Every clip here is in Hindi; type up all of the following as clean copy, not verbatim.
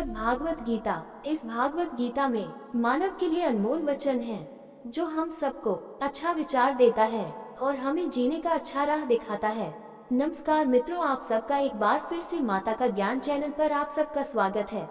श्रीमद् भागवत गीता। इस भागवत गीता में मानव के लिए अनमोल वचन है जो हम सबको अच्छा विचार देता है और हमें जीने का अच्छा राह दिखाता है। नमस्कार मित्रों, आप सबका एक बार फिर से माता का ज्ञान चैनल पर आप सबका स्वागत है।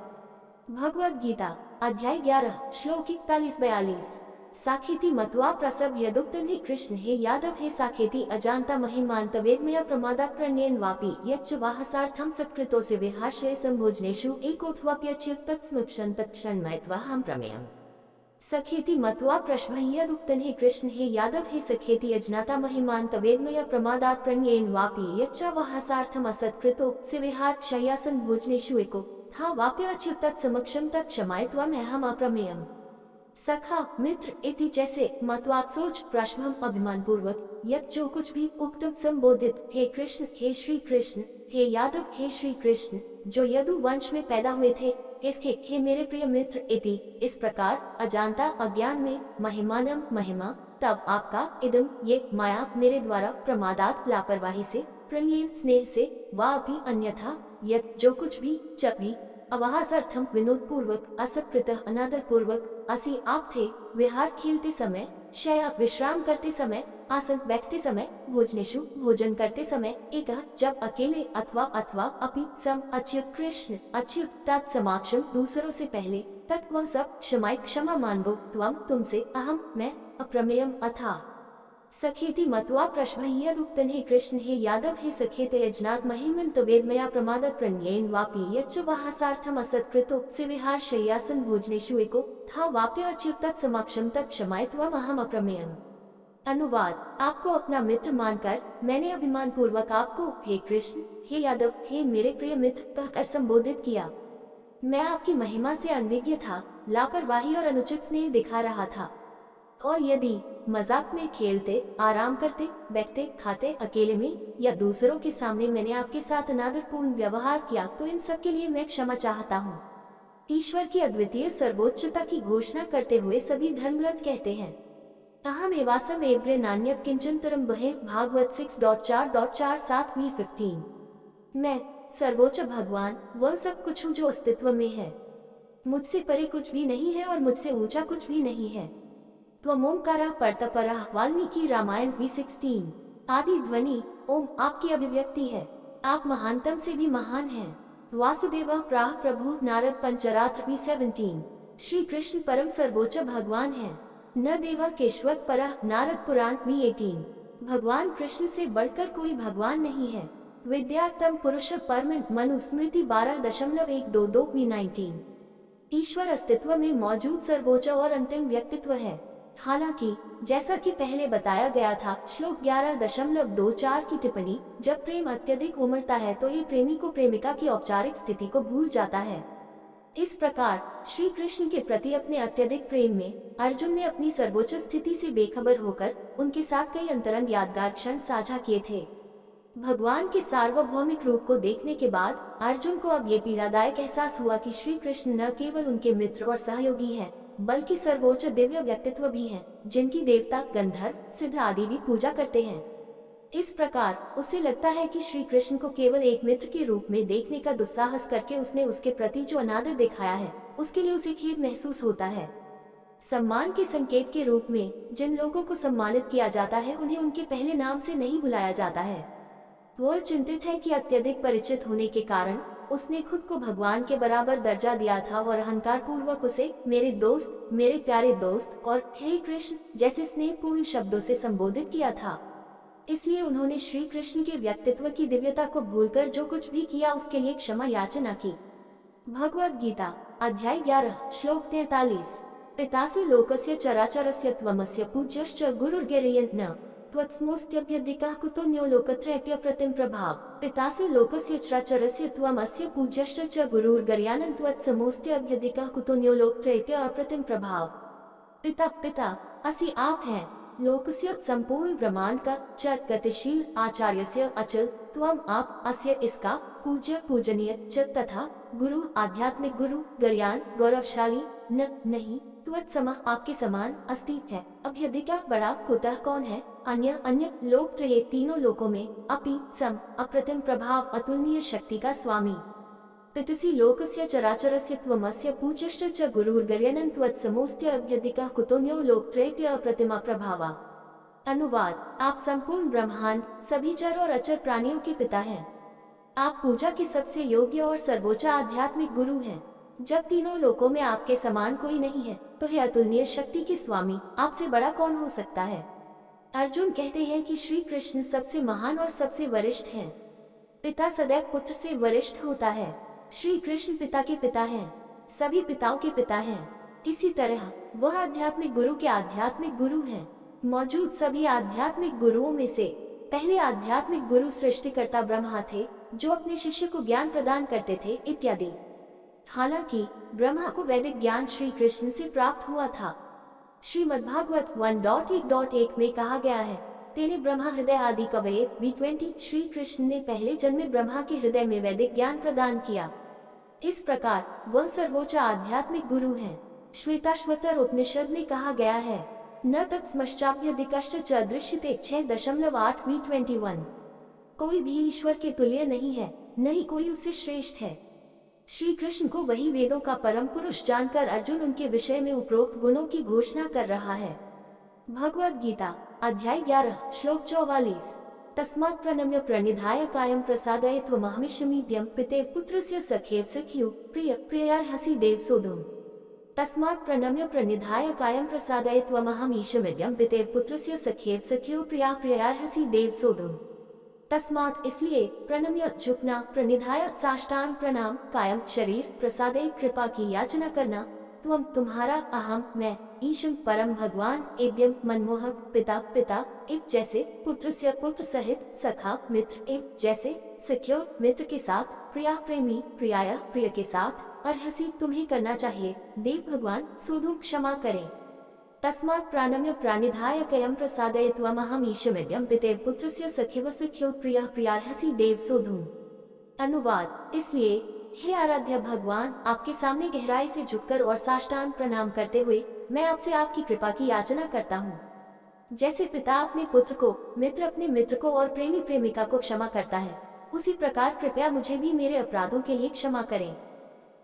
भगवत गीता अध्याय 11 श्लोक 41-42। साखेति मत्वा प्रसव यदुक्तं हि कृष्ण हे यादव हे साखेति अजानता महिमान तवेदमय प्रमादात् प्रणयेन वापि यच्च वाहसार्थं सत्कृतोऽस्य विहाश्रय संभोजनेषु एकोऽथवाप्यच्युतत्स्मुक्षं तत्क्षणमयत्वाहं प्रमेयम्। सखेति मत्वा प्रश्भ यदुक्तं हि कृष्ण हे यादव हे सखेति अज्ञाता महिमान तवेदमय प्रमादात् प्रणयेन वापि यच्च वाहसार्थम् असत्कृतोऽस्य विहाश्रय संभोजनेषु एकोऽथवाप्यच्युतत्समक्षं तत्क्षमयत्वाहं अप्रमेयम्। सखा मित्र इति जैसे मतवाद सोच प्रश्भम अभिमान पूर्वक यत जो कुछ भी उक्तम संबोधित हे कृष्ण हे श्री कृष्ण हे यादव हे श्री कृष्ण जो यदु वंश में पैदा हुए थे इसके हे मेरे प्रिय मित्र इति इस प्रकार अजानता अज्ञान में महिमानम महिमा तब आपका इदम ये माया मेरे द्वारा प्रमादात लापरवाही से प्रणयेन स्नेह से वा अपि अन्यथा यत जो कुछ भी जब भी अवहासार्थम विनोद पूर्वक असत्कृत अनादर पूर्वक असी आप थे विहार खेलते समय शया विश्राम करते समय आसन बैठते समय भोजनेशु भोजन करते समय एक जब अकेले अथवा अपि सम अच्युत कृष्ण अच्युत तत्समाक्षम दूसरों से पहले तत् वह सब क्षमाय क्षमा मानवो त्वम तुमसे अहम मैं अप्रमेयम अथा सखेति मत्वा प्रश्भय्यदुक्तं हे कृष्ण हे यादव हे सखेते अज्ञात महिमं तवेदमया प्रमादात् प्रणयेन वापि यच्च वाहसार्थम् असत्कृतोऽस्य विहारशय्यासन भोजनेषु एकोऽथवाप्यच्युतत्समक्षं तत्क्षमयत्वाहम् अप्रमेयम्। अनुवाद। आपको अपना मित्र मानकर मैंने अभिमान पूर्वक आपको हे कृष्ण हे यादव हे मेरे प्रिय मित्र कहकर संबोधित किया। मैं आपकी महिमा से अनभिज्ञ था, लापरवाही और अनुचित स्नेह दिखा रहा था और यदि मजाक में खेलते आराम करते बैठते खाते अकेले में या दूसरों के सामने मैंने आपके साथ अनादरपूर्ण व्यवहार किया तो इन सब के लिए मैं क्षमा चाहता हूँ। ईश्वर की अद्वितीय सर्वोच्चता की घोषणा करते हुए सभी धर्मग्रंथ कहते हैं अहम एवासम एव्रे नान्यत किंचनतरम बहे भागवत 6.4.4-7-15। मैं सर्वोच्च भगवान वह सब कुछ हूँ जो अस्तित्व में है, मुझसे परे कुछ भी नहीं है और मुझसे ऊंचा कुछ भी नहीं है। त्वमोंकारः परतपरः वाल्मीकि रामायण V16। आदि ध्वनि ओम आपकी अभिव्यक्ति है, आप महानतम से भी महान हैं। वासुदेवः प्राह प्रभु नारद पंचरात्र V17। श्री कृष्ण परम सर्वोच्च भगवान हैं। न देवः केशवः परः नारद पुराण V18। भगवान कृष्ण से बढ़कर कोई भगवान नहीं है। विद्यातम पुरुष परम मनुस्मृति 12.122 V19। ईश्वर अस्तित्व में मौजूद सर्वोच्च और अंतिम व्यक्तित्व है। हालांकि जैसा कि पहले बताया गया था श्लोक 11.24 की टिप्पणी, जब प्रेम अत्यधिक उमड़ता है तो ये प्रेमी को प्रेमिका की औपचारिक स्थिति को भूल जाता है। इस प्रकार श्री कृष्ण के प्रति अपने अत्यधिक प्रेम में अर्जुन ने अपनी सर्वोच्च स्थिति से बेखबर होकर उनके साथ कई अंतरंग यादगार क्षण साझा किए थे। भगवान के सार्वभौमिक रूप को देखने के बाद अर्जुन को अब ये पीड़ादायक एहसास हुआ कि श्री कृष्ण न केवल उनके मित्र और सहयोगी हैं, बल्कि सर्वोच्च दिव्य व्यक्तित्व भी हैं, जिनकी देवता गंधर्व सिद्ध आदि भी पूजा करते हैं। इस प्रकार उसे लगता है कि श्री कृष्ण को केवल एक मित्र के रूप में देखने का दुस्साहस करके उसने उसके प्रति जो अनादर दिखाया है उसके लिए उसे खेद महसूस होता है। सम्मान के संकेत के रूप में जिन लोगों को सम्मानित किया जाता है उन्हें उनके पहले नाम से नहीं बुलाया जाता है। वह चिंतित है कि अत्यधिक परिचित होने के कारण उसने खुद को भगवान के बराबर दर्जा दिया था और अहंकार पूर्वक उसे मेरे दोस्त, मेरे प्यारे दोस्त और हे कृष्ण जैसे स्नेहपूर्ण शब्दों से संबोधित किया था। इसलिए उन्होंने श्री कृष्ण के व्यक्तित्व की दिव्यता को भूलकर जो कुछ भी किया उसके लिए क्षमा याचना की। भगवद गीता अध्याय 11 श्लोक 43। पितासि लोकस्य चराचरस्य त्वमस्य पूज्यश्च गुरुर्गेरयन् त्वत्स्मोऽस्त्यभ्यधिकः कुतोऽन्यो लोकत्रयेऽप्य प्रतिम प्रभाव। पितासि लोकस्य चराचरस्य त्वमस्य पूज्यश्च च गुरुर्गर्यान् त्वत्समोऽस्त्यभ्यधिकः कुतोऽन्यो लोकत्रयेऽप्य अप्रतिम प्रभाव। पिता असि आप हैं लोकस्य संपूर्ण ब्रह्मांड का च गतिशील आचार्यस्य अचल त्वम आप अस्य इसका पूज्य पूजनीय च तथा गुरु आध्यात्मिक गुरु गर्यान गौरवशाली न नहीं त्वत्समः आपके समान अस्ति है अभ्यधिका बड़ा कुतः कौन है अन्य लोक त्रये तीनों लोकों में अपि सम अप्रतिम प्रभाव अतुलनीय शक्ति का स्वामी। पितुसि लोकस्य चराचरस्य त्वमस्य पूज्यश्च च गुरुर्गर्यनं त्वत्समोऽस्त्य अभ्यधिकः कुतोऽन्यो लोकत्रयेऽप्य अप्रतिमा प्रभावा। अनुवाद, आप संपूर्ण ब्रह्मांड, सभी चर और अचर प्राणियों के पिता हैं। आप पूजा के सबसे योग्य और सर्वोच्च आध्यात्मिक गुरु हैं। जब तीनों लोकों में आपके समान कोई नहीं है, तो हे अतुलनीय शक्ति के स्वामी, आपसे बड़ा कौन हो सकता है। अर्जुन कहते हैं कि श्री कृष्ण सबसे महान और सबसे वरिष्ठ हैं। पिता सदैव पुत्र से वरिष्ठ होता है। श्री कृष्ण पिता के पिता हैं, सभी पिताओं के पिता हैं। इसी तरह वह आध्यात्मिक गुरु के आध्यात्मिक गुरु हैं। मौजूद सभी आध्यात्मिक गुरुओं में से पहले आध्यात्मिक गुरु सृष्टिकर्ता ब्रह्मा थे, जो अपने शिष्य को ज्ञान प्रदान करते थे इत्यादि। हालांकि ब्रह्मा को वैदिक ज्ञान श्री कृष्ण से प्राप्त हुआ था। श्रीमद्भागवत 1.1.1 में कहा गया है, तेने ब्रह्मा हृदय आदि कवये V20। श्री कृष्ण ने पहले जन्म में ब्रह्मा के हृदय में वैदिक ज्ञान प्रदान किया। इस प्रकार वह सर्वोच्च आध्यात्मिक गुरु हैं। श्वेताश्वतर उपनिषद में कहा गया है, न तत्समश्चाभ्यधिकश्च च दृश्यते 6.8 V21। कोई भी ईश्वर के तुल्य नहीं है, न ही कोई उससे श्रेष्ठ है। श्री कृष्ण को वही वेदों का परम पुरुष जानकर अर्जुन उनके विषय में उपरोक्त गुणों की घोषणा कर रहा है। भगवद गीता अध्याय 11 श्लोक 44। तस्मात् प्रणम्य प्रणिधाय कायं प्रसादये त्वमहमिषमीड्यं पितेव पुत्रस्य सखेव सख्युः प्रिय प्रियार्हसि देव सोढुम्। तस्मात् प्रणम्य प्रणिधाय कायं प्रसादये त्वमहमिषमीड्यं पितेव पुत्रस्य सखेव सख्युः प्रिया प्रियार्हसि देव सोढुम्। तस्मात् इसलिए, प्रणम्य झुकना, प्रणिधाय साष्टांग प्रणाम, कायम शरीर, प्रसादे कृपा की याचना करना, त्वम तुम्हारा, अहम मैं, ईशं परम भगवान, एद्यम मनमोहक, पिता पिता, इव जैसे, पुत्र से पुत्र सहित, सखा मित्र, इव जैसे, सख्यो मित्र के साथ, प्रिया प्रेमी, प्रियाय प्रिय के साथ, अर्हसि तुम्हें करना चाहिए, देव भगवान सोढुं क्षमा करें। तस्मात् प्रणम्य प्रणिधाय कायं प्रसादये त्वमहमिषमीड्यं पितेव पुत्रस्य सखिव सख्यो प्रियः प्रियार्हसि देव सोढुम्। अनुवाद, इसलिए हे आराध्य भगवान, आपके सामने गहराई से झुककर और साष्टांग प्रणाम करते हुए मैं आपसे आपकी कृपा की याचना करता हूँ। जैसे पिता अपने पुत्र को, मित्र अपने मित्र को और प्रेमी प्रेमिका को क्षमा करता है, उसी प्रकार कृपया मुझे भी मेरे अपराधों के लिए क्षमा करें।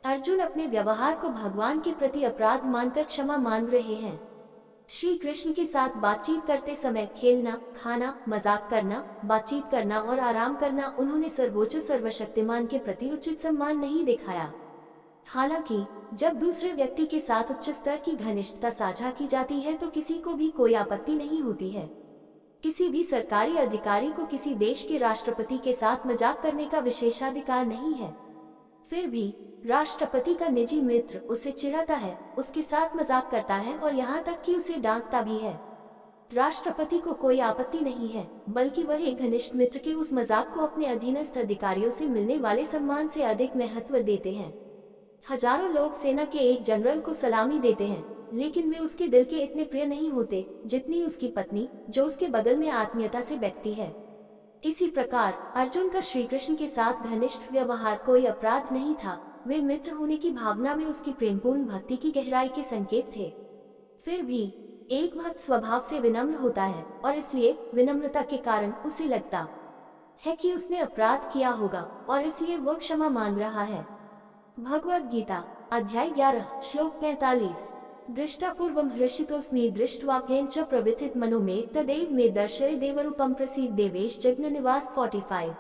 अर्जुन अपने व्यवहार को भगवान के प्रति अपराध मानकर क्षमा मांग रहे हैं। श्री कृष्ण के साथ बातचीत करते समय खेलना, खाना, मजाक करना, बातचीत करना और आराम करना उन्होंने सर्वोच्च सर्वशक्तिमान के प्रति उचित सम्मान नहीं दिखाया। हालांकि जब दूसरे व्यक्ति के साथ उच्च स्तर की घनिष्ठता साझा की जाती है तो किसी को भी कोई आपत्ति नहीं होती है। किसी भी सरकारी अधिकारी को किसी देश के राष्ट्रपति के साथ मजाक करने का विशेषाधिकार नहीं है। फिर भी राष्ट्रपति का निजी मित्र उसे चिढ़ाता है, उसके साथ मजाक करता है और यहाँ तक कि उसे डांटता भी है। राष्ट्रपति को कोई आपत्ति नहीं है, बल्कि वह एक घनिष्ठ मित्र के उस मजाक को अपने अधीनस्थ अधिकारियों से मिलने वाले सम्मान से अधिक महत्व देते हैं। हजारों लोग सेना के एक जनरल को सलामी देते हैं, लेकिन वे उसके दिल के इतने प्रिय नहीं होते जितनी उसकी पत्नी, जो उसके बगल में आत्मीयता से बैठती है। इसी प्रकार अर्जुन का श्री कृष्ण के साथ घनिष्ठ व्यवहार कोई अपराध नहीं था। वे मित्र होने की भावना में उसकी प्रेमपूर्ण भक्ति की गहराई के संकेत थे। फिर भी एक भक्त स्वभाव से विनम्र होता है और इसलिए विनम्रता के कारण उसे लगता है कि उसने अपराध किया होगा और इसलिए वह क्षमा मांग रहा है। भगवद गीता अध्याय 11 श्लोक 45। दृष्टा पूर्वम हृषितोऽस्मि दृष्ट्वाप्येन च प्रविथित मनो मे तदेव मे दर्शय देवरूपं प्रसीद देवेश जगन्निवास 45।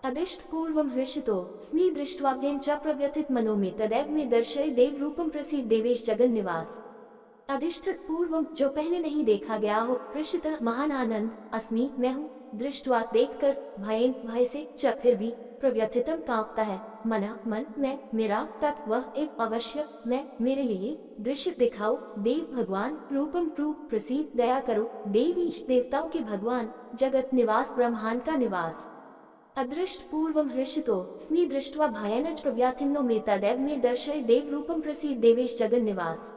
अदिष्ट पूर्वम हृषितोऽस्मि दृष्ट्वाप्येन च प्रव्यथित मनो मे तदैव मे दर्शय देव रूपम प्रसीद देवेश जगन्निवास। अधिष्ठित पूर्वम जो पहले नहीं देखा गया हो, हृषित महान आनंद, अस्मि मैं हूँ, दृष्टवा देखकर, भयेन भय से, च फिर भी, प्रव्यथितम कांपता है, मन मन मैं, मेरा, तत् वह एव अवश्य मैं, मेरे लिए, दृश्य दिखाओ, देव भगवान, रूपम रूप प्रसीद दया करो, देवीश देवताओं के भगवान, जगत निवास ब्रह्मांड का निवास। अदृष्ट पूर्वम हृषितोऽस्मि दृष्ट्वा भयेन च प्रव्यथिन्नो मे तदैव मे दर्शय देव रूपम प्रसीद देवेश जगन्निवास।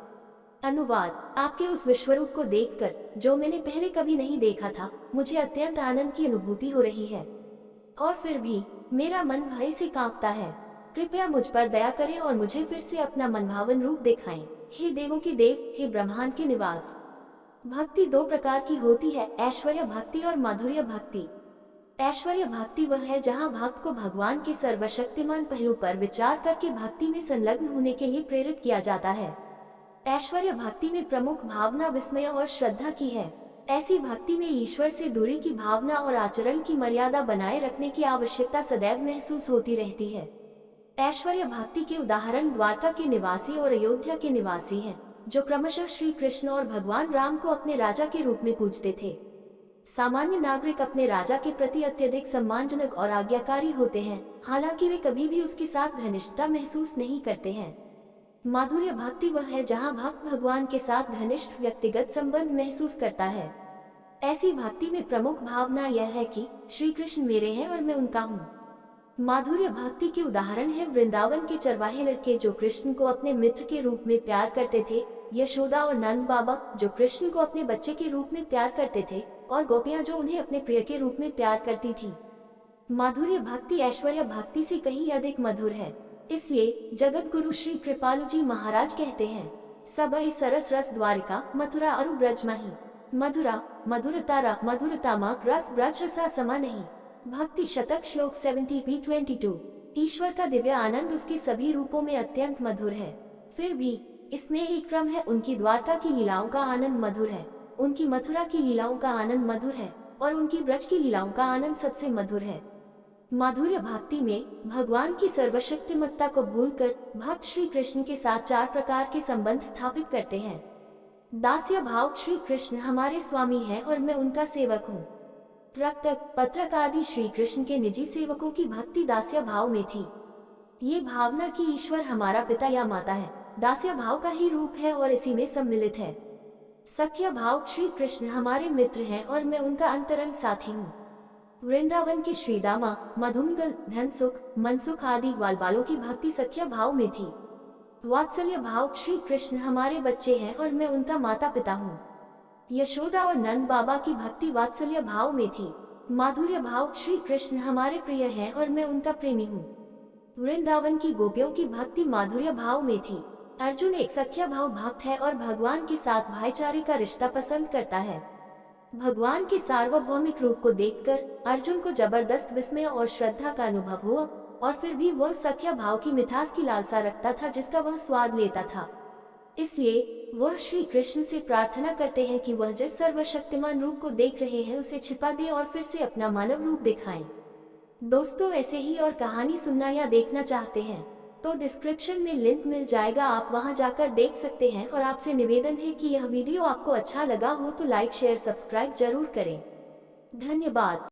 अनुवाद, आपके उस विश्वरूप को देखकर, जो मैंने पहले कभी नहीं देखा था, मुझे अत्यंत आनंद की अनुभूति हो रही है और फिर भी मेरा मन भय से कांपता है। कृपया मुझ पर दया करें और मुझे फिर से अपना मनभावन रूप दिखाएं। हे देवों के देव, हे ब्रह्मांड के निवास। भक्ति दो प्रकार की होती है, ऐश्वर्य भक्ति और माधुर्य भक्ति। ऐश्वर्य भक्ति वह है जहाँ भक्त को भगवान के सर्वशक्तिमान पहलू पर विचार करके भक्ति में संलग्न होने के लिए प्रेरित किया जाता है। ऐश्वर्य भक्ति में प्रमुख भावना विस्मय और श्रद्धा की है। ऐसी भक्ति में ईश्वर से दूरी की भावना और आचरण की मर्यादा बनाए रखने की आवश्यकता सदैव महसूस होती रहती है। ऐश्वर्य भक्ति के उदाहरण द्वारका के निवासी और अयोध्या के निवासी हैं, जो क्रमशः श्री कृष्ण और भगवान राम को अपने राजा के रूप में पूजते थे। सामान्य नागरिक अपने राजा के प्रति अत्यधिक सम्मानजनक और आज्ञाकारी होते हैं, हालांकि वे कभी भी उसके साथ घनिष्ठता महसूस नहीं करते हैं। माधुर्य भक्ति वह है जहां भक्त भगवान के साथ घनिष्ठ व्यक्तिगत संबंध महसूस करता है। ऐसी भक्ति में प्रमुख भावना यह है कि श्री कृष्ण मेरे हैं और मैं उनका हूँ। माधुर्य भक्ति के उदाहरण है वृंदावन के चरवाहे लड़के जो कृष्ण को अपने मित्र के रूप में प्यार करते थे, यशोदा और नंद बाबा जो कृष्ण को अपने बच्चे के रूप में प्यार करते थे, और गोपियां जो उन्हें अपने प्रिय के रूप में प्यार करती थी। माधुर्य भक्ति ऐश्वर्य भक्ति से कहीं अधिक मधुर है। इसलिए जगत गुरु श्री कृपालु जी महाराज कहते हैं, सबई सरस रस द्वारिका मथुरा अरु ब्रज माही, मधुरा मधुरतारा मधुरतामा रस ब्रज रसा समा नहीं। भक्ति शतक श्लोक 70-22। ईश्वर का दिव्य आनंद उसके सभी रूपों में अत्यंत मधुर है। फिर भी इसमें एक क्रम है। उनकी द्वारका की लीलाओं का आनंद मधुर है, उनकी मथुरा की लीलाओं का आनंद मधुर है, और उनकी ब्रज की लीलाओं का आनंद सबसे मधुर है। माधुर्य भक्ति में भगवान की सर्वशक्तिमत्ता को भूलकर भक्त श्री कृष्ण के साथ 4 प्रकार के संबंध स्थापित करते हैं। दास्य भाव, श्री कृष्ण हमारे स्वामी हैं और मैं उनका सेवक हूँ। रक्तक, पत्रक आदि श्री कृष्ण के निजी सेवकों की भक्ति दास्य भाव में थी। ये भावना कि ईश्वर हमारा पिता या माता है, दास्य भाव का ही रूप है और इसी में सम्मिलित है। सख्य भाव, श्री कृष्ण हमारे मित्र हैं और मैं उनका अंतरंग साथी हूँ। वृंदावन के श्रीदामा, मधुमगल, धनसुख, मनसुख आदि ग्वाल बालों की भक्ति सख्य भाव में थी। वात्सल्य भाव, श्री कृष्ण हमारे बच्चे हैं और मैं उनका माता पिता हूँ। यशोदा और नंद बाबा की भक्ति वात्सल्य भाव में थी। माधुर्य भाव, श्री कृष्ण हमारे प्रिय हैं और मैं उनका प्रेमी हूँ। वृंदावन की गोपियों की भक्ति माधुर्य भाव में थी। अर्जुन एक सख्य भाव भक्त है और भगवान के साथ भाईचारे का रिश्ता पसंद करता है। भगवान के सार्वभौमिक रूप को देखकर अर्जुन को जबरदस्त विस्मय और श्रद्धा का अनुभव हुआ, और फिर भी वह सख्य भाव की मिठास की लालसा रखता था जिसका वह स्वाद लेता था। इसलिए वह श्री कृष्ण से प्रार्थना करते हैं कि वह जिस सर्वशक्तिमान रूप को देख रहे हैं उसे छिपा दे और फिर से अपना मानव रूप दिखाएं। दोस्तों, ऐसे ही और कहानी सुनना या देखना चाहते हैं तो डिस्क्रिप्शन में लिंक मिल जाएगा, आप वहां जाकर देख सकते हैं। और आपसे निवेदन है कि यह वीडियो आपको अच्छा लगा हो तो लाइक शेयर सब्सक्राइब जरूर करें। धन्यवाद।